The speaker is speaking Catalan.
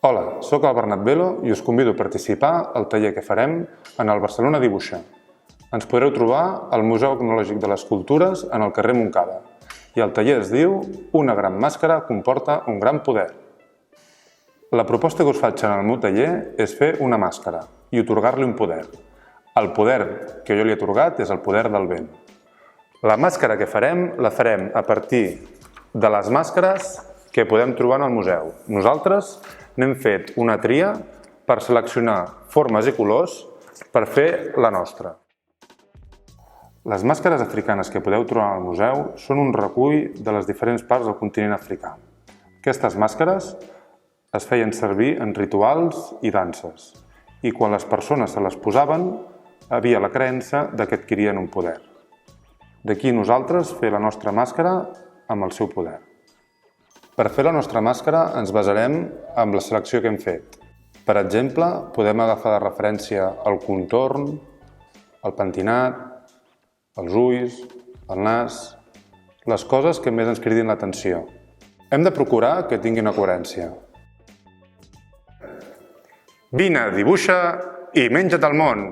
Hola, sóc el Bernat Velo i us convido a participar al taller que farem en el Barcelona Dibuixa. Ens podreu trobar al Museu Etnològic de les Cultures en el carrer Montcada i el taller es diu Una gran màscara comporta un gran poder. La proposta que us faig en el meu taller és fer una màscara i atorgar-li un poder. El poder que jo li he atorgat és el poder del vent. La màscara que farem la farem a partir de les màscares que podem trobar en el museu. Nosaltres n'hem fet una tria per seleccionar formes i colors per fer la nostra. Les màscares africanes que podeu trobar al museu són un recull de les diferents parts del continent africà. Aquestes màscares es feien servir en rituals i danses, i quan les persones se les posaven, havia la creença que adquirien un poder. D'aquí nosaltres fer la nostra màscara amb el seu poder. Per fer la nostra màscara ens basarem en la selecció que hem fet. Per exemple, podem agafar de referència el contorn, el pentinat, els ulls, el nas, les coses que més ens cridin l'atenció. Hem de procurar que tingui una coherència. Vine, dibuixa i menja't el món!